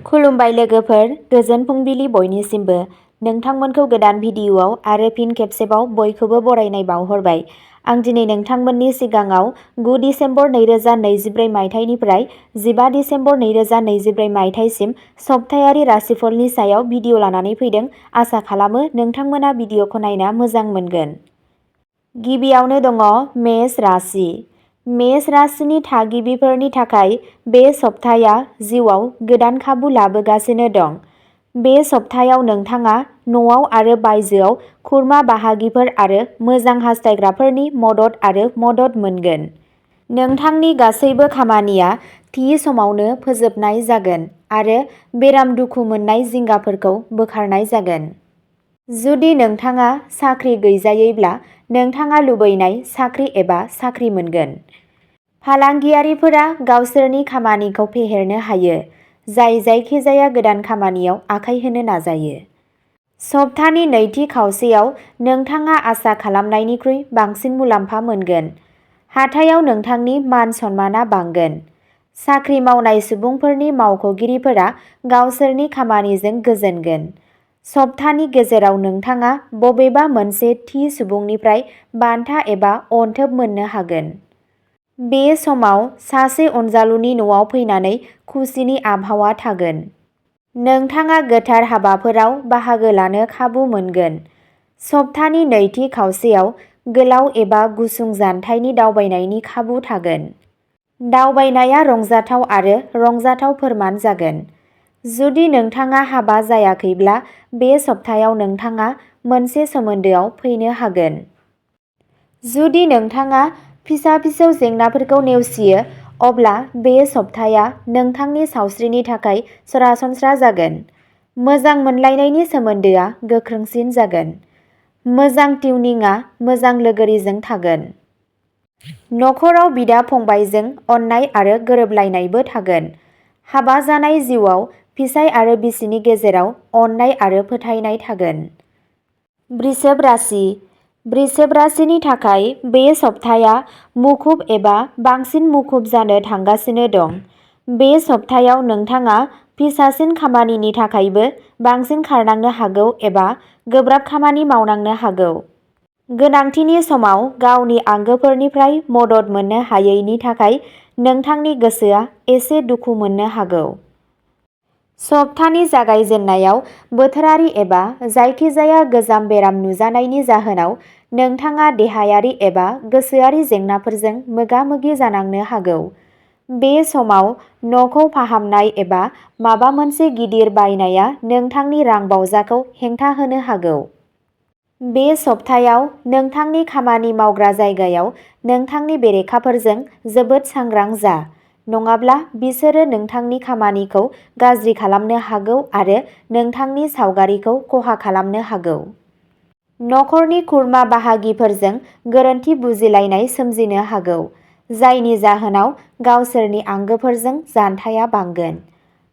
खुलुमबाय लोगोफोर, गोजोन फुंबिलि बयनिसिमबो। नोंथांमोनखौ गोदान भिडिअ'आव आरो फिन खेबसेबाव बयखौबो बरायनाय बावहरबाय। आं दिनै नोंथांमोननि सिगाङाव 9 दिसेम्बर 2023 मायथाइनिफ्राय 15 दिसेम्बर 2023 मायथाइसिम सप्तायारि राशिफलनि सायाव भिडिअ' लानानै फैदों। आसा खालामो नोंथांमोना भिडिअ'खौ नायना मोजां मोनगोन। गिबियावनो दङ मेष राशि। मेष राशिनि थागिबिफोरनि थाखाय बे सप्ताया जिउआव गोदान खाबु लाबोगासिनो दं। बे सप्तायाव नोंथाङा न'आव आरो बायजोआव खुरमा बाहागिफोर आरो मोजां हास्थायग्राफोरनि मदद मोनगोन। नोंथांनि गासैबो खामानिया थि समावनो फोजोबनाय जागोन आरो बेराम दुखु मोननाय जिंगाफोरखौ बोखारनाय जागोन। जुदि नोंथाङा साख्रि गैजायैब्ला नोंथाङा लुबैनाय साख्रि एबा साख्रि मोनगोन। फालांगियारिफोरा गावसोरनि खामानिखौ फेहेरनो हायो, जाय जायखिजाया गोदान खामानियाव आखाय होनो नाजायो। सप्तानि नैथि खावसेयाव नोंथाङा आसा खालामनायनिख्रुइ बांसिन मुलाम्फा मोनगोन। हाथायाव नोंथांनि मान-सन्माना बांगोन। साख्रि मावनाय सुबुंफोरनि मावख'गिरिफोरा गावसोरनि खामानिजों गोजोनगोन। सप्तानि गेजेराव नोंथाङा बबेबा मोनसे थि सुबुंनिफ्राय बान्था एबा अनथोब मोननो हागोन। बे समाव सासे अनजालुनि न'आव फैनानै खुसिनि आबहावा थागोन। नोंथाङा गोथार हाबाफोराव बाहागो लानो खाबु मोनगोन। सप्तानि नैथि खावसेयाव गोलाव एबा गुसुं जानथायनि दावबायनायनि खाबु थागोन। दावबायनाया रंजाथाव आरो रंजाथाव फोरमान जागोन। जुदि नोंथाङा हाबा जायाखैब्ला बे सप्तायाव नोंथाङा मोनसे सोमोन्दोआव फैनो हागोन। जुदि नोंथाङा फिसा-फिसौ जेंनाफोरखौ नेवसियो, अब्ला बे सप्ताया नोंथांनि सावस्रिनि थाखाय सरासनस्रा जागोन। मोजां मोनलायनायनि सोमोन्दोआ गोख्रोंसिन जागोन। मोजां टिउनिंआ मोजां लोगोरिजों थागोन। नखराव बिदा-फंबायजों अननाय आरो गोरोबलायनायबो थागोन। हाबा जानाय जिउआव फिसाय आरो बिसिनि गेजेराव अननाय आरो फोथायनाय थागोन। वृषभ राशि। वृषभ राशिनि थाखाय बे सप्ताया मुखुब एबा बांसिन मुखुब जानो थांगासिनो दं। बे सप्तायाव नोंथाङा फिसासिन खामानिनि थाखायबो बांसिन खारनांनो हागौ एबा गोब्राब खामानि मावनांनो हागौ। गोनांथिनि समाव गावनि आंगोफोरनिफ्राय मदद मोननो हायैनि थाखाय नोंथांनि गोसोआ एसे दुखु मोननो हागौ। सप्तानि जागायजेन्नायाव बोथोरारि एबा जायखिजाया गोजाम बेराम नुजानायनि जाहोनाव नोंथाङा देहायारि एबा गोसोआरि जेंनाफोरजों मोगा-मोगि जानांनो हागौ। बे समाव न'खौ फाहामनाय एबा माबा मोनसे गिदिर बायनाया नोंथांनि रांबावजाखौ हेंथा होनो हागौ। बे सप्तायाव नोंथांनि खामानि मावग्रा जायगायाव नोंथांनि बेरेखाफोरजों जोबोद सांग्रां जा, नङाब्ला बिसोरो नोंथांनि खामानिखौ गाज्रि खालामनो हागौ आरो नोंथांनि सावगारिखौ खहा खालामनो हागौ। नखरनि खुरमा बाहागिफोरजों गोरोन्थि बुजिलायनाय सोमजिनो हागौ, जायनि जाहोनाव गावसोरनि आंगोफोरजों जानथाया बांगोन।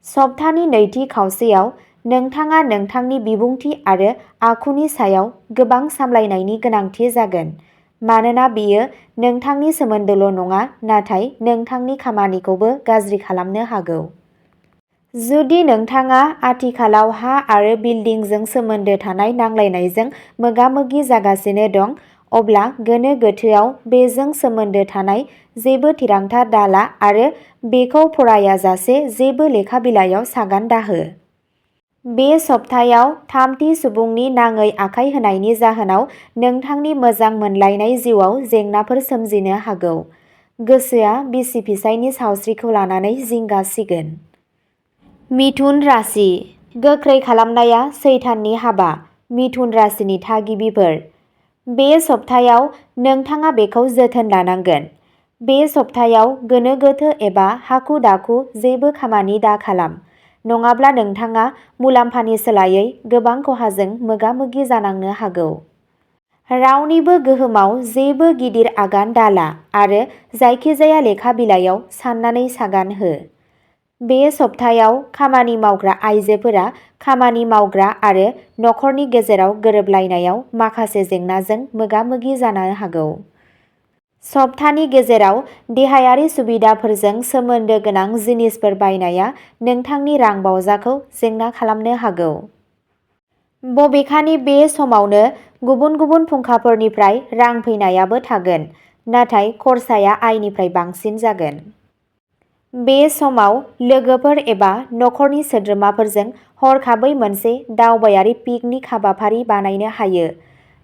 सप्तानि नैथि खावसेयाव नोंथाङा नोंथांनि बिबुंथि आरो आखुनि सायाव गोबां सामलायनायनि गोनांथि जागोन, मानोना बेयो नोंथांनि सोमोन्दोल' नङा नाथाय नोंथांनि खामानिखौबो गाज्रि खालामनो हागौ। जुदि नोंथाङा आथिखालाव हा आरो बिल्डिंजों सोमोन्दो थानाय नांलायनायजों मोगा-मोगि जागासिनो दं, अब्ला गोनो गोथोआव बेजों सोमोन्दो थानाय जेबो थिरांथा दाला आरो बेखौ फरायाजासे जेबो लेखा बिलाइयाव सागान दाहो। बे सप्तायाव थामथि सुबुंनि नाङै आखाय होनायनि जाहोनाव नोंथांनि मोजां मोनलायनाय जिउआव जेंनाफोर सोमजिनो हागौ। गोसोआ बिसि-फिसायनि सावस्रिखौ लानानै जिंगा सिगोन। मिथुन राशि। गोख्रै खालामनाया सैताननि हाबा। मिथुन राशिनि थागिबिफोर। बे सप्तायाव नोंथाङा बेखौ जोथोन लानांगोन। बे सप्तायाव गोनो गोथो एबा हाखु-दाखु जेबो खामानि दाखालाम, नङाब्ला नोंथाङा मुलाम्फानि सोलायै गोबां खहाजों मोगा-मोगि जानांनो हागौ। रावनिबो गोहोमाव जेबो गिदिर आगान दाला आरो जायखिजाया लेखा बिलाइयाव साननानै सागान हो। बे सप्तायाव खामानि मावग्रा आइजोफोरा खामानि मावग्रा आरो नखरनि गेजेराव गोरोबलायनायाव माखासे जेंनाजों मोगा-मोगि जानो हागौ। सप्तानि गेजेराव देहायारि सुबिदाफोरजों सोमोन्दो गोनां जिनिसफोर बायनाया नोंथांनि रां बावजाखौ जेंना खालामनो हागौ। बबेखानि बे समावनो गुबुन गुबुन फुंखाफोरनिफ्राय रां फैनायाबो थागोन, नाथाय खरसाया आयनिफ्राय बांसिन जागोन। बे समाव लोगोफोर एबा नखरनि सोद्रोमाफोरजों हरखाबै मोनसे दावबायारि पिकनिक हाबाफारि बानायनो हायो।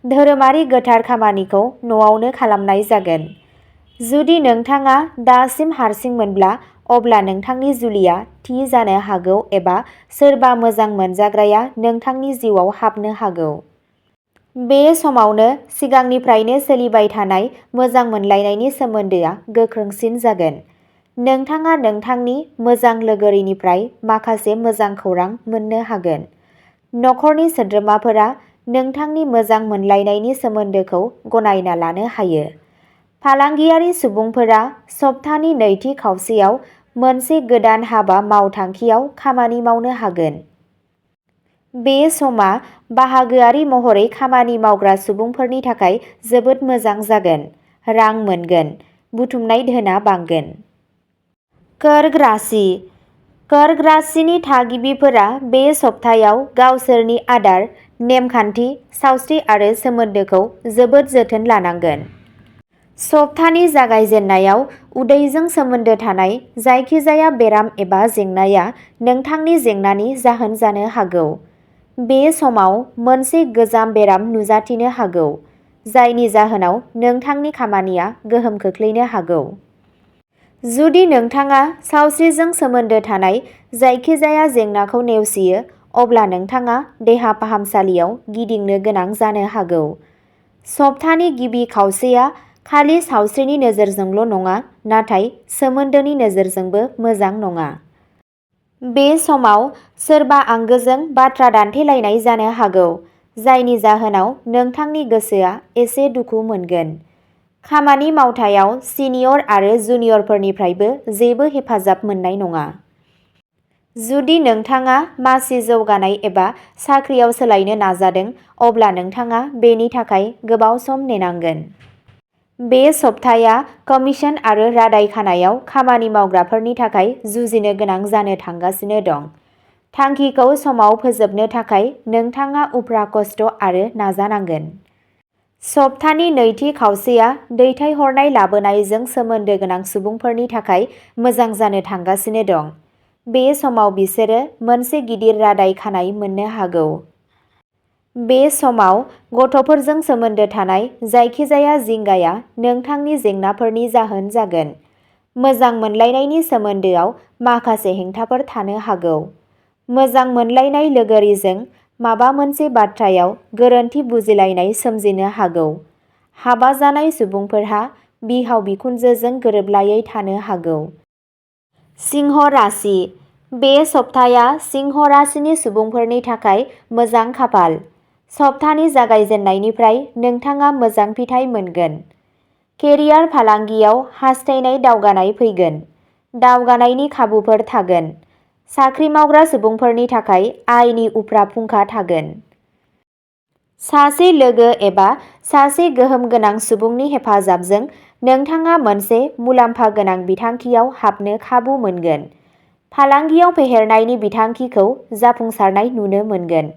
धोरोमारि गोथार खामानिखौ न'आवनो खालामनाय जागोन। जुदि नोंथाङा दासिम हारसिंमोनब्ला, अब्ला नोंथांनि जुलिया थि जानो हागौ एबा सोरबा मोजां मोनजाग्राया नोंथांनि जिउआव हाबनो हागौ। बे समावनो सिगांनिफ्रायनो सोलिबाय थानाय मोजां मोनलायनायनि सोमोन्दोआ गोख्रोंसिन जागोन। नोंथाङा नोंथांनि मोजां लोगोरिनिफ्राय माखासे मोजां खौरां मोन्नो हागोन। नखरनि सोद्रोमाफोरा नोंथांनि मोजां मोनलायनायनि सोमोन्दोखौ गनायना लानो हायो। फालांगियारि सुबुंफोरा सप्तानि नैथि खावसेयाव मोनसे गोदान हाबा मावथांखियाव खामानि मावनो हागोन। बे समा बाहागोआरि महरै खामानि मावग्रा सुबुंफोरनि थाखाय जोबोद मोजां जागोन। रां मोनगोन, बुथुमनाय धोनआ बांगोन। कर्क राशि। कर्क राशिनि थागिबिफोरा बे सप्तायाव गावसोरनि आदार, नेमखान्थि, सावस्रि आरो सोमोन्दोखौ जोबोद जोथोन लानांगोन। सप्तानि जागायजेन्नायाव उदैजों सोमोन्दो थानाय जायखिजाया बेराम एबा जेंनाया नोंथांनि जेंनानि जाहोन जानो हागौ। बे समाव मोनसे गोजाम बेराम नुजाथिनो हागौ, जायनि जाहोनाव नोंथांनि खामानिया गोहोम खोख्लैनो हागौ। जुदि नोंथाङा सावस्रिजों सोमोन्दो थानाय जायखिजाया जेंनाखौ नेवसियो, अब्ला नोंथाङा देहा फाहामसालियाव गिदिंनो गोनां जानो हागौ। सप्तानि गिबि खावसेया खालि सावस्रिनि नोजोरजोंल' नङा, नाथाय सोमोन्दोनि नोजोरजोंबो मोजां नङा। बे समाव सोरबा आंगोजों बाथ्रा दान्थेलायनाय जानो हागौ, जायनि जाहोनाव नोंथांनि गोसोआ एसे दुखु मोनगोन। खामानि मावथायाव सिनियर आरो जुनियरफोरनिफ्रायबो जेबो हेफाजाब मोन्नाय नङा। जुदि नोंथाङा मासि जौगानाय एबा साख्रियाव सोलायनो नाजादों, अब्ला नोंथाङा बेनि थाखाय गोबाव सम नेनांगोन। बे सप्ताया कमिसन आरो रादाय खानायाव खामानि मावग्राफोरनि थाखाय जुजिनो गोनां जानो थांगासिनो दं। थांखिखौ समाव फोजोबनो थाखाय नोंथाङा उफ्रा खस्थ' आरो नाजानांगोन। सप्तानि नैथि खावसेया दैथायहरनाय लाबोनायजों सोमोन्दो गोनां सुबुंफोरनि थाखाय मोजां जानो थांगासिनो दं। बे समाव बिसोरो मोनसे गिदिर रादाय खानाय मोननो हागौ। बे समाव गथ'फोरजों सोमोन्दो थानाय जायखिजाया जिंगाया नोंथांनि जेंनाफोरनि जाहोन जागोन। मोजां मोनलायनायनि सोमोन्दोआव माखासे हेंथाफोर थानो हागौ। मोजां मोनलायनाय लोगोरिजों माबा मोनसे बाथ्रायाव गोरोन्थि बुजिलायनाय सोमजिनो हागौ। हाबा जानाय सुबुंफोरहा बिहाव-बिखुनजोजों गोरोबलायै थानो हागौ। सिंह राशि। बे सप्ताया सिंह राशिनि सुबुंफोरनि थाखाय मोजां खाफाल। सप्तानि जागायजेन्नायनिफ्राय नोंथाङा मोजां फिथाइ मोनगोन। केरियार फालांगियाव हास्थायनाय दावगानाय फैगोन। दावगानायनि खाबुफोर थागोन। साख्रि मावग्रा सुबुंफोरनि थाखाय आयनि उफ्रा फुंखा थागोन। सासे लोगो एबा सासे गोहोम गोनां सुबुंनि हेफाजाबजों नोंथाङा मोनसे मुलाम्फा गोनां बिथांखियाव हाबनो खाबु मोनगोन। फालांगियाव फेहेरनायनि बिथांखिखौ जाफुंसारनाय नुनो मोनगोन।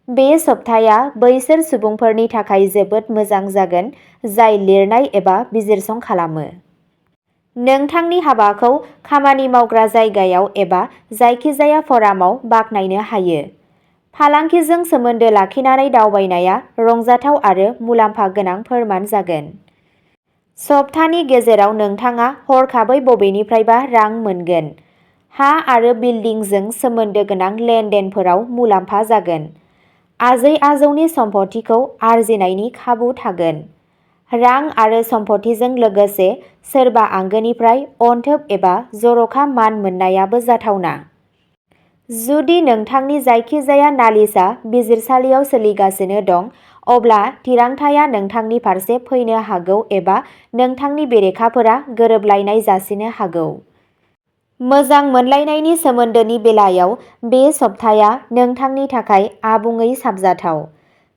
बे सप्ताया बैसोर सुबुंफोरनि थाखाय जोबोद मोजां जागोन जाय लिरनाय एबा बिजिरसं खालामो। नोंथांनि हाबाखौ खामानि मावग्रा जायगायाव एबा जायखिजाया फरामाव बाख्नायनो हायो। फालांगिजों सोमोन्दो लाखिनानै दावबायनाया रंजाथाव आरो मुलाम्फा गोनां फोरमान जागोन। सप्तानि गेजेराव नोंथाङा हरखाबै बबेनिफ्रायबा रां मोनगोन। हा आरो बिल्डिंजों सोमोन्दो गोनां लेनदेनफोराव मुलाम्फा जागोन। आजै-आजौनि सम्फथिखौ आरजिनायनि खाबु थागोन। रां आरो सम्फथिजों लोगोसे सोरबा आंगोनिफ्राय अनथोब एबा जर'खा मान मोननायाबो जाथावना। जुदि नोंथांनि जायखिजाया नालिसआ बिजिरसालियाव सोलिगासिनो दं, अब्ला थिरांथाया नोंथांनि फारसे फैनो हागौ एबा नोंथांनि बेरेखाफोरा गोरोबलायनाय जासिनो हागौ। मोजां मोनलायनायनि सोमोन्दोनि बेलायाव बे सप्ताया नोंथांनि थाखाय आबुङै साबजाथाव।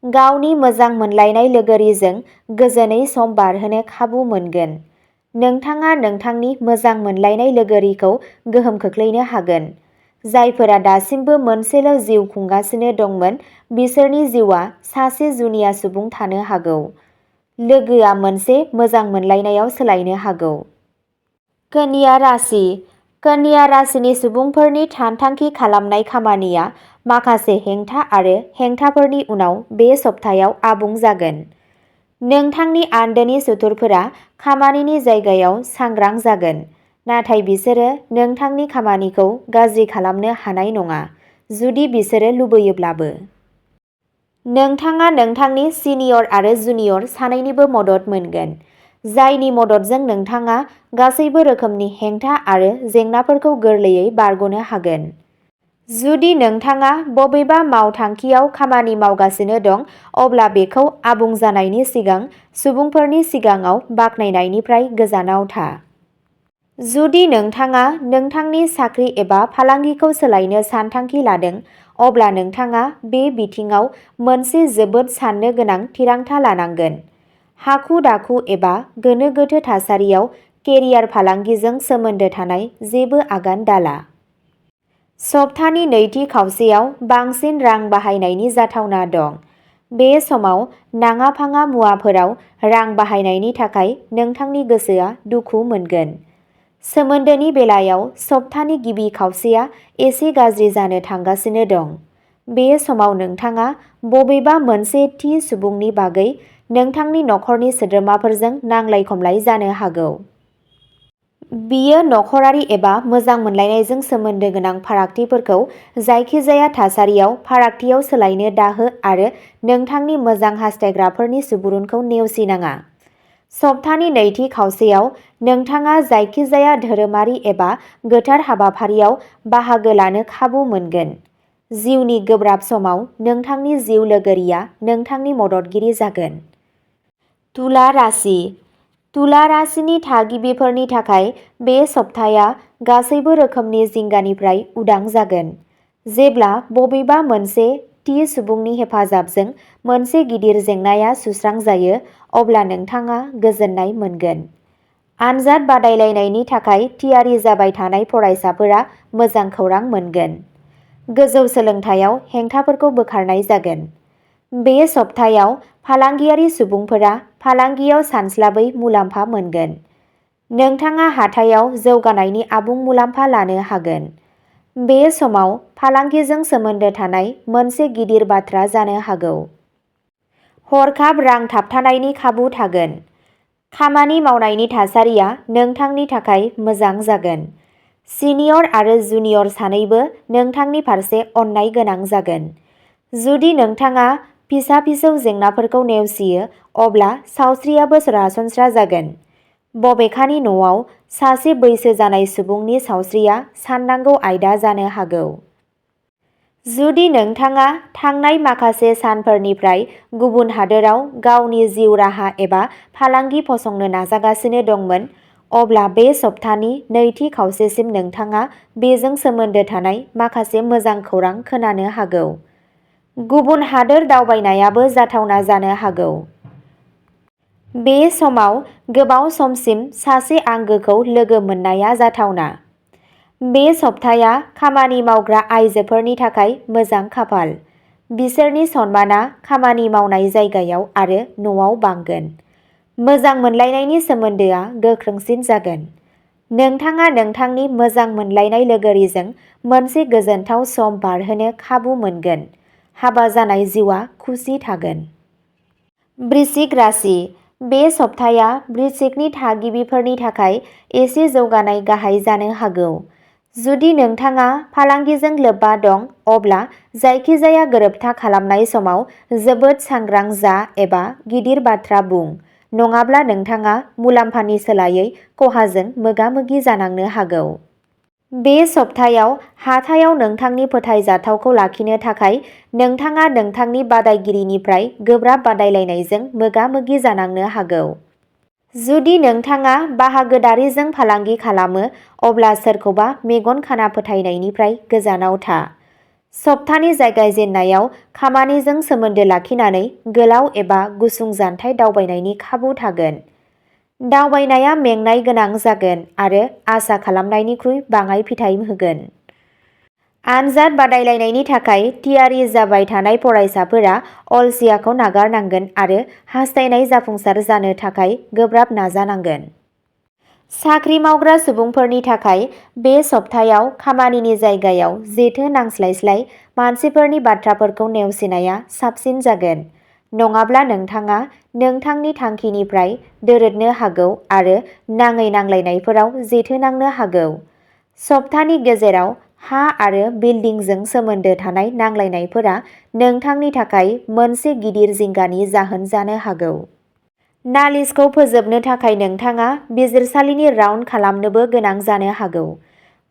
गावनि मोजां मोनलायनाय लोगोरिजों गोजोनै सम बारहोनो खाबु मोनगोन। नोंथाङा नोंथांनि मोजां मोनलायनाय लोगोरिखौ गोहोम खोख्लैनो हागोन। जायफोरा दासिमबो मोनसेल' जिउ खुंगासिनो दंमोन बिसोरनि जिउआ सासे जुनिया सुबुं थानो हागौ। लोगोआ मोनसे मोजां मोनलायनायाव सोलायनो हागौ। कन्या राशि। कन्या राशिनि सुबुंफोरनि सानथांखि खालामनाय खामानिया माखासे हेंथा आरो हेंथाफोरनि उनाव बे सप्तायाव आबुं जागोन। नोंथांनि आन्दोनि सुथुरफोरा खामानिनि जायगायाव सांग्रां जागोन, नाथाय बिसोरो नोंथांनि खामानिखौ गाज्रि खालामनो हानाय नङा, जुदि बिसोरो लुबैयोब्लाबो। नोंथाङा नोंथांनि सिनियर आरो जुनियर सानैनिबो मदद मोनगोन, जायनि मददजों नोंथाङा गासैबो रोखोमनि हेंथा आरो जेंनाफोरखौ गोरलैयै बारग'नो हागोन। जुदि नोंथाङा बबेबा मावथांखियाव खामानि मावगासिनो दं, अब्ला बेखौ आबुं जानायनि सिगां सुबुंफोरनि सिगाङाव बाख्नायनायनिफ्राय गोजानाव था। जुदि नोंथाङा नोंथांनि साख्रि एबा फालांगिखौ सोलायनो सानथांखि लादों, अब्ला नोंथाङा बे बिथिङाव मोनसे जोबोद साननो गोनां थिरांथा लानांगोन। हाखु-दाखु एबा गोनो-गोथो थासारियाव केरियार फालांगिजों सोमोन्दो थानाय जेबो आगान दाला। सप्तानि नैथि खावसेयाव बांसिन रां बाहायनायनि जाथावना दं। बे समाव नाङा-फाङा मुवाफोराव रां बाहायनायनि थाखाय नोंथांनि गोसोआ दुखु मोनगोन। सोमोन्दोनि बेलायाव सप्तानि गिबि खावसेया एसे गाज्रि जानो थांगासिनो दं। बे समाव नोंथाङा बबेबा मोनसे थि सुबुंनि बागै नोंथांनि नखरनि सोद्रोमाफोरजों नांलाय-खमलाय जानो हागौ। बियो नखरारि एबा मोजां मोनलायनायजों सोमोन्दो गोनां फारागथिफोरखौ जायखिजाया थासारियाव फारागथियाव सोलायनो दाहो आरो नोंथांनि मोजां हास्थायग्राफोरनि सुबुरुनखौ नेवसिनाङा। सप्तानि नैथि खावसेयाव नोंथाङा जायखिजाया धोरोमारि एबा गोथार हाबाफारियाव बाहागो लानो खाबु मोनगोन। जिउनि गोब्राब समाव नोंथांनि जिउ लोगोरिया नोंथांनि मददगिरि जागोन। तुला राशि। तुला राशिनि थागिबिफोरनि थाखाय बे सप्ताया गासैबो रोखोमनि जिंगानिफ्राय उदां जागोन। जेब्ला बबेबा मोनसे थि सुबुंनि हेफाजाबजों मोनसे गिदिर जेंनाया सुस्रांजायो, अब्ला नोंथाङा गोजोननाय मोनगोन। आनजाद बादायलायनायनि थाखाय थियारि जाबाय थानाय फरायसाफोरा मोजां खौरां मोनगोन। गोजौ सोलोंथायाव हेंथाफोरखौ बोखारनाय जागोन। बे सप्तायाव फालांगियारि सुबुंफोरा फालांगियाव सानस्लाबै मुलाम्फा मोनगोन। नोंथाङा हाथायाव जौगानायनि आबुं मुलाम्फा लानो हागोन। बे समाव फालांगिजों सोमोन्दो थानाय मोनसे गिदिर बाथ्रा जानो हागौ। हरखाब रां थाबथानायनि खाबु थागोन। खामानि मावनायनि थासारिया नोंथांनि थाखाय मोजां जागोन। सिनियर आरो जुनियर सानैबो नोंथांनि फारसे अननाय गोनां जागोन। जुदि नोंथाङा फिसा-फिसौ जेंनाफोरखौ नेवसियो, अब्ला सावस्रियाबो सरासनस्रा जागोन। बबेखानि न'आव सासे बैसो जानाय सुबुंनि सावस्रिया साननांगौ आयदा जानो हागौ। जुदि नोंथाङा थांनाय माखासे सानफोरनिफ्राय गुबुन हादोराव गावनि जिउ राहा एबा फालांगि फसंनो नाजागासिनो दंमोन, अब्ला बे सप्तानि नैथि खावसेसिम नोंथाङा बेजों सोमोन्दो थानाय माखासे मोजां खौरां खोनानो हागौ। गुबुन हादोर दावबायनायाबो जाथावना जानो हागौ। बे समाव गोबाव समसिम सासे आंगोखौ लोगो मोननाया जाथावना। बे सप्ताया खामानि मावग्रा आइजोफोरनि थाखाय मोजां खाफाल। बिसोरनि सनमानआ खामानि मावनाय जायगायाव आरो न'आव बांगोन। मोजां मोनलायनायनि सोमोन्दोआ गोख्रोंसिन जागोन। नोंथाङा नोंथांनि मोजां मोनलायनाय लोगोरिजों मोनसे गोजोनथाव सम बारहोनो खाबु मोनगोन। हाबा जानाय जिउआ खुसि थागोन। वृश्चिक राशि। बे सप्ताया वृश्चिकनि थागिबिफोरनि थाखाय एसे जौगानाय गाहाय जानो हागौ। जुदि नोंथाङा फालांगिजों लोब्बा दं, अब्ला जायखिजाया गोरोबथा खालामनाय समाव जोबोद सांग्रां जा एबा गिदिर बाथ्रा बुं, नङाब्ला नोंथाङा मुलाम्फानि सोलायै खहाजों मोगा-मोगि जानांनो हागौ। बे सप्तायाव हाथायाव नोंथांनि फोथायजाथावखौ लाखिनो थाखाय नोंथाङा नोंथांनि बादायगिरिनिफ्राय गोब्राब बादायलायनायजों मोगा-मोगि जानांनो हागौ। जुदि नोंथाङा बाहागोदारिजों फालांगि खालामो, अब्ला सोरखौबा मेगन खाना फोथायनायनिफ्राय गोजानाव था। सप्तानि जागायजेननायाव खामानिजों सोमोन्दो लाखिनानै गोलाव एबा गुसुं जानथाय दावबायनायनि खाबु थागोन। दावबायनाया मेंनाय गोनां जागोन आरो आसा खालामनायनिख्रुइ बाङाइ फिथाइ होगोन। आनजाद बादायलायनायनि थाखाय थियारि जाबाय थानाय फरायसाफोरा अलसियाखौ नागारनांगोन आरो हास्थायनाय जाफुंसार जानो थाखाय गोब्राब नाजानांगोन। साख्रि मावग्रा सुबुंफोरनि थाखाय बे सप्तायाव खामानिनि जायगायाव जेथो नांस्लायस्लाय मानसिफोरनि बाथ्राफोरखौ नेवसिनाया साबसिन जागोन। नङाब्ला नोंथाङा नोंथांनि थांखिनिफ्राय दोरोदनो हागौ आरो नाङै नांलायनायफोराव जेथो नांनो हागौ। सप्तानि गेजेराव हा आरो बिल्डिंजों सोमोन्दो थानाय नांलायनायफोरा नोंथांनि थाखाय मोनसे गिदिर जिंगानि जाहोन जानो हागौ। नालिसखौ फोजोबनो थाखाय नोंथाङा बिजिरसालिनि राउन्ड खालामनोबो गोनां जानो हागौ।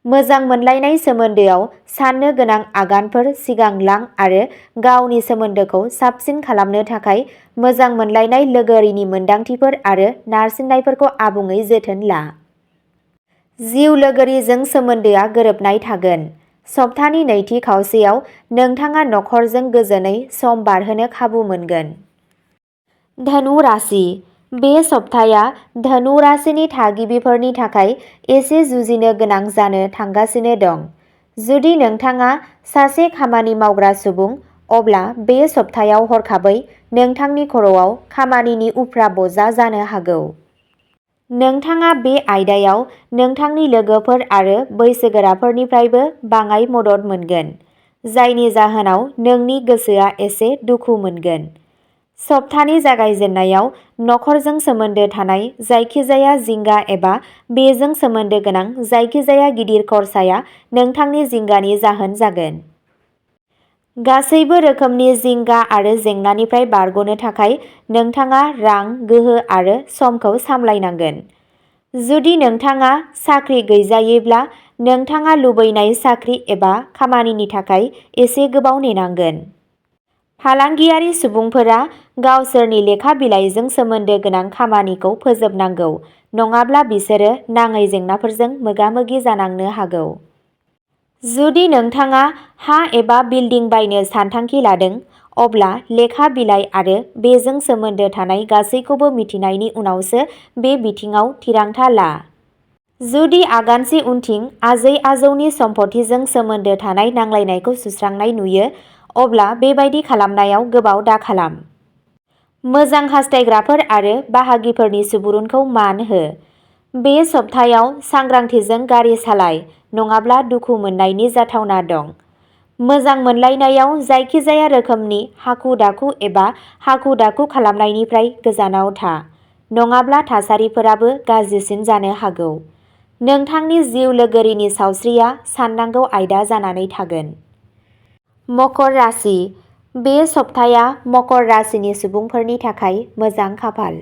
मोजां मोनलायनाय सोमोन्दोआव साननो गोनां आगानफोर सिगां लां आरो गावनि सोमोन्दोखौ साबसिन खालामनो थाखाय मोजां मोनलायनाय लोगोरिनि मोनदांथिफोर आरो नारसिननायफोरखौ आबुङै जोथोन ला। जिउ लोगोरिजों सोमोन्दोआ गोरोबनाय थागोन। सप्तानि नैथि खावसेयाव नोंथाङा नखरजों गोजोनै सम बारहोनो खाबु मोनगोन। धनु राशि बे सप्ताया धनु राशिनि थागिबिफोरनि थाखाय एसे जुजिनो गोनां जानो थांगासिनो दं। जुदि नोंथाङा सासे खामानि मावग्रा सुबुं, अब्ला बे सप्तायाव हरखाबै नोंथांनि खर'आव खामानिनि उफ्रा बजा जानो हागौ। नोंथाङा बे आयदायाव नोंथांनि लोगोफोर आरो बैसोगोराफोरनिफ्रायबो बाङाइ मदद मोनगोन, जायनि जाहोनाव नोंनि गोसोआ एसे दुखु मोनगोन। सप्तानि जागायजेन्नायाव नखरजों सोमोन्दो थानाय जायखिजाया जिंगा एबा बेजों सोमोन्दो गोनां जायखिजाया गिदिर खर्साया नोंथांनि जिंगानि जाहोन जागोन। गासैबो रोखोमनि जिंगा आरो जेंनानिफ्राय बारग'नो थाखाय नोंथाङा रां, गोहो आरो समखौ सामलायनांगोन। जुदि नोंथाङा साख्रि गैजायैब्ला, नोंथाङा लुबैनाय साख्रि एबा खामानिनि थाखाय एसे गोबाव नेनांगोन। फालांगियारि सुबुंफोरा गावसोरनि लेखा बिलाइजों सोमोन्दो गोनां खामानिखौ फोजोबनांगौ, नङाब्ला बिसोरो नाङै जेंनाफोरजों मोगा-मोगि जानांनो हागौ। जुदि नोंथाङा हा एबा बिल्डिं बायनो सानथांखि लादों, अब्ला लेखा बिलाइ आरो बेजों सोमोन्दो थानाय गासैखौबो मिथिनायनि उनावसो बे बिथिङाव थिरांथा ला। जुदि आगानसे उनथिं आजै-आजौनि सम्फथिजों सोमोन्दो थानाय नांलायनायखौ सुस्रांनाय नुयो, अब्ला बेबादि खालामनायाव गोबाव दाखालाम। मोजां हास्थायग्राफोर आरो बाहागिफोरनि सुबुरुनखौ मान हो। बे सप्तायाव सांग्रांथिजों गारि सालाय, नङाब्ला दुखु मोननायनि जाथावना दं। मोजां मोनलायनायाव जायखिजाया रोखोमनि हाखु-दाखु एबा हाखु-दाखु खालामनायनिफ्राय गोजानाव था, नङाब्ला थासारिफोराबो गाज्रिसिन जानो हागौ। नोंथांनि जिउ लोगोरिनि सावस्रिया साननांगौ आयदा जानानै थागोन। मकर राशि बे सप्ताया मकर राशिनि सुबुंफोरनि थाखाय मोजां खाफाल।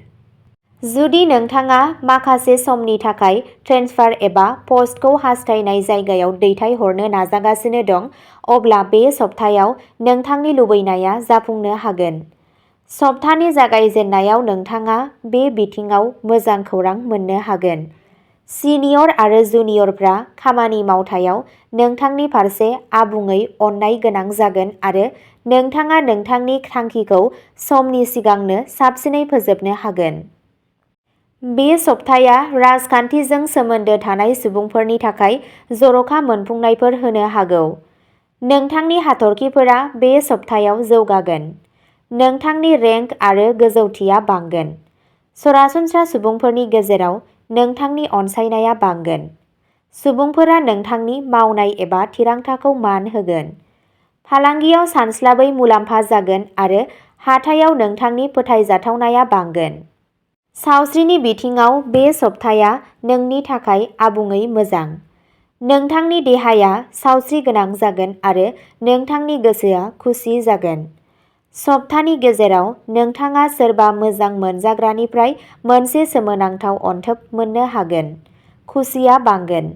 जुदि नोंथाङा माखासे समनि थाखाय ट्रेन्सफार एबा पस्टखौ हास्थायनाय जायगायाव दैथायहरनो नाजागासिनो दं, अब्ला बे सप्तायाव नोंथांनि लुबैनाया जाफुंनो हागोन। सप्तानि जागायजेन्नायाव नोंथाङा बे बिथिङाव मोजां खौरां मोन्नो हागोन। सिनियर आरो जुनियरफ्रा खामानि मावथायाव नोंथांनि फारसे आबुङै अननाय गोनां जागोन आरो नोंथाङा नोंथांनि थांखिखौ समनि सिगांनो साबसिनै फोजोबनो हागोन। बे सप्ताया राजखान्थिजों सोमोन्दो थानाय सुबुंफोरनि थाखाय जर'खा मोनफुंनायफोर होनो हागौ। नोंथांनि हाथरखिफोरा बे सप्तायाव जौगागोन। नोंथांनि रेंक आरो गोजौथिया बांगोन। सरासनस्रा सुबुंफोरनि गेजेराव नोंथांनि अनसायनाया बांगोन। सुबुंफोरा नोंथांनि मावनाय एबा थिरांथाखौ मान होगोन। फालांगियाव सानस्लाबै मुलाम्फा जागोन आरो हाथायाव नोंथांनि फोथायजाथावनाया बांगोन। सावस्रिनि बिथिङाव बे सप्ताया नोंनि थाखाय आबुङै मोजां। नोंथांनि देहाया सावस्रिगोनां जागोन आरो नोंथांनि गोसोआ खुसि जागोन। सप्तानि गेजेराव नोंथाङा सोरबा मोजां मोनजाग्रानिफ्राय मोनसे सोमोनांथाव अनथोब मोन्नो हागोन। खुसिया बांगोन।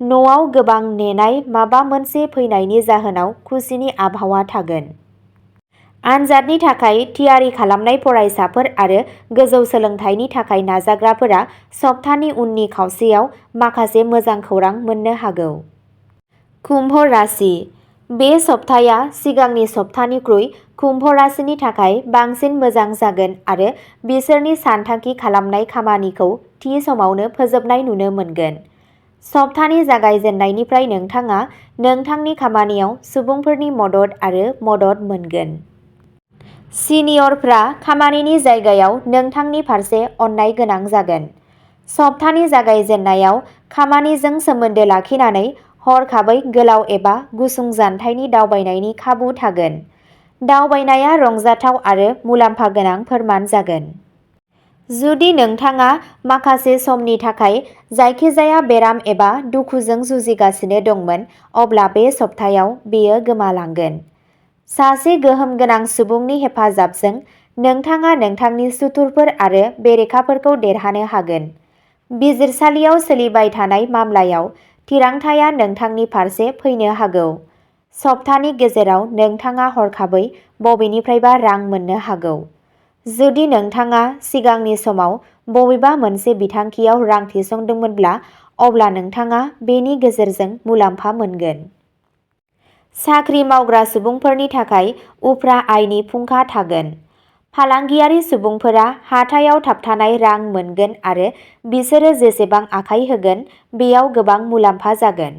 न'आव गोबां नेनाय माबा मोनसे फैनायनि जाहोनाव खुसिनि आबहावा थागोन। आनजादनि थाखाय थियारि खालामनाय फरायसाफोर आरो गोजौ सोलोंथायनि थाखाय नाजाग्राफोरा सप्तानि उननि खावसेयाव माखासे मोजां खौरां मोननो हागौ। कुम्भ राशि बे सप्ताया सिगांनि सप्तानिख्रुइ कुम्भ राशिनि थाखाय बांसिन मोजां जागोन आरो बिसोरनि सानथांखि खालामनाय खामानिखौ थि समावनो फोजोबनाय नुनो मोनगोन। सप्तानि जागायजेन्नायनिफ्राय नोंथाङा नोंथांनि खामानियाव सुबुंफोरनि मदद आरो मदद मोनगोन। सिनियरफ्रा खामानिनि जायगायाव नोंथांनि फारसे अननाय गोनां जागोन। सप्तानि जागायजेन्नायाव खामानिजों सोमोन्दो लाखिनानै हरखाबै गोलाव एबा गुसुं जानथायनि दावबायनायनि खाबु थागोन। दावबायनाया रंजाथाव आरो मुलाम्फा गोनां फोरमान जागोन। जुदि नोंथाङा माखासे समनि थाखाय जायखिजाया बेराम एबा दुखुजों जुजिगासिनो दंमोन, अब्ला बे सप्तायाव बेयो गोमालांगोन। सासे गोहोम गोनां सुबुंनि हेफाजाबजों नोंथाङा नोंथांनि सुथुरफोर आरो बेरेखाफोरखौ देरहानो हागोन। बिजिरसालियाव सोलिबाय थानाय मामलायाव थिरांथाया नोंथांनि फारसे फैनो हागौ। सप्तानि गेजेराव नोंथाङा हरखाबै बबेनिफ्रायबा रां मोननो हागौ। जुदि नोंथाङा सिगांनि समाव बबेबा मोनसे बिथांखियाव रां थिसनदोंमोनब्ला, अब्ला नोंथाङा बेनि गेजेरजों मुलाम्फा मोनगोन। साख्रि मावग्रा सुबुंफोरनि थाखाय उफ्रा आयनि फुंखा थागोन। फालांगियारि सुबुंफोरा हाथायाव थाबथानाय रां मोनगोन आरो बिसोरो जेसेबां आखाइ होगोन बेयाव गोबां मुलाम्फा जागोन।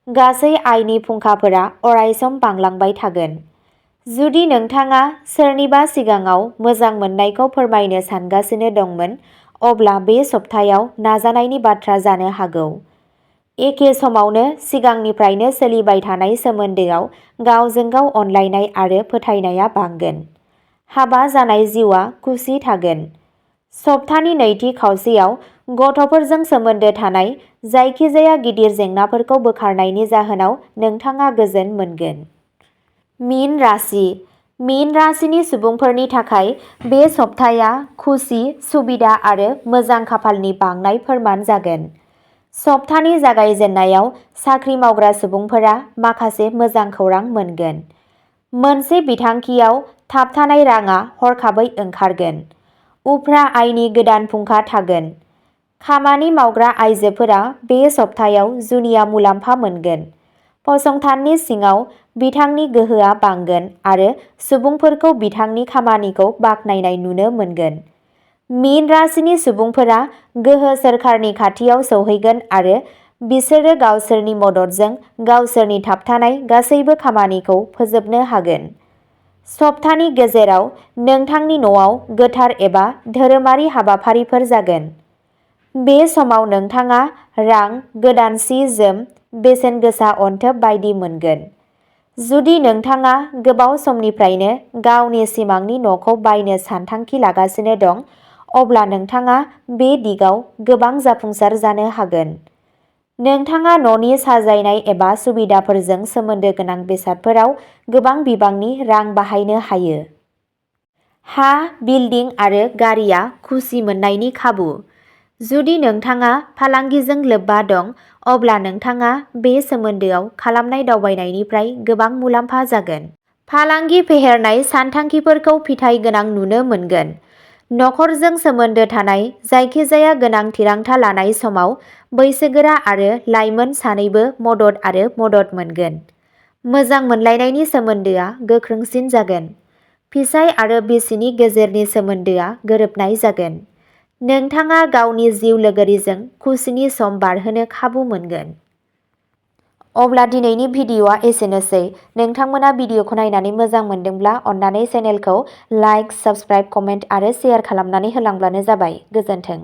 गासै आयनि फुंखाफोरा अरायसम बांलांबाय थागोन। जुदि नोंथाङा सोरनिबा सिगाङाव मोजां मोननायखौ फोरमायनो सानगासिनो दंमोन, अब्ला बे सप्तायाव नाजानायनि बाथ्रा जानो हागौ। एखे समावनो सिगांनिफ्रायनो सोलिबाय थानाय सोमोन्दोआव गावजों गाव अनलायनाय आरो फोथायनाया बांगोन। हाबा जानाय जिउआ खुसि थागोन। सप्तानि नैथि खावसेयाव गथ'फोरजों सोमोन्दो थानाय जायखिजाया गिदिर जेंनाफोरखौ बोखारनायनि जाहोनाव नोंथाङा गोजोन मोनगोन। मीन राशि। मीन राशिनि सुबुंफोरनि थाखाय बे सप्ताया खुसि, सुबिदा आरो मोजां खाफालनि बांनाय फोरमान जागोन। सप्तानि जागायजेन्नायाव साख्रि मावग्रा सुबुंफोरा माखासे मोजां खौरां मोनगोन। मोनसे बिथांखियाव थाबथानाय राङा हरखाबै ओंखारगोन। उफ्रा आयनि गोदान फुंखा थागोन। खामानि मावग्रा आइजोफोरा बे सप्तायाव जुनिया मुलाम्फा मोनगोन। फसंथाननि सिङाव बिथांनि गोहोआ बांगोन आरो सुबुंफोरखौ बिथांनि खामानिखौ बाख्नायनाय नुनो मोनगोन। मीन राशिनि सुबुंफोरा गोहो सोरखारनि खाथियाव सौहैगोन आरो बिसोरो गावसोरनि मददजों गावसोरनि थाबथानाय गासैबो खामानिखौ फोजोबनो हागोन। सप्तानि गेजेराव नोंथांनि न'आव गोथार एबा धोरोमारि हाबाफारिफोर जागोन। बे समाव नोंथाङा रां, गोदान सि-जोम, बेसेन गोसा अनथोब बायदि मोनगोन। जुदि नोंथाङा गोबाव समनिफ्रायनो गावनि सिमांनि न'खौ बायनो सानथांखि लागासिनो दं, अब्ला नोंथाङा बे दिगाव गोबां जाफुंसार जानो हागोन। नोंथाङा न'नि साजायनाय एबा सुबिदाफोरजों सोमोन्दो गोनां बेसादफोराव गोबां बिबांनि रां बाहायनो हायो। हा, बिल्डिं आरो गारिआ खुसि मोन्नायनि खाबु। जुदि नोंथाङा फालांगिजों लोब्बा दं, अब्ला नोंथाङा बे सोमोन्दोआव खालामनाय दावबायनायनिफ्राय गोबां मुलाम्फा जागोन। फालांगि फेहेरनाय सानथांखिफोरखौ फिथाइ गोनां नुनो मोनगोन। नखरजों सोमोन्दो थानाय जायखिजाया गोनां थिरांथा लानाय समाव बैसोगोरा आरो लाइमोन सानैबो मदद आरो मदद मोनगोन। मोजां मोनलायनायनि सोमोन्दोआ गोख्रोंसिन जागोन। फिसाय आरो बिसिनि गेजेरनि सोमोन्दोआ गोरोबनाय जागोन। नोंथाङा गावनि जिउ लोगोरिजों खुसिनि सम बारहोनो खाबु मोनगोन। अब्ला दिनैनि भिडिअ'आ एसेनोसै। नोंथांमोना भिडिअ'खौ नायनानै मोजां मोनदोंब्ला अन्नानै चेनेलखौ लाइक, साबस्क्राइब, कमेन्ट आरो शेयार खालामनानै होलांब्लानो जाबाय। गोजोन्थों।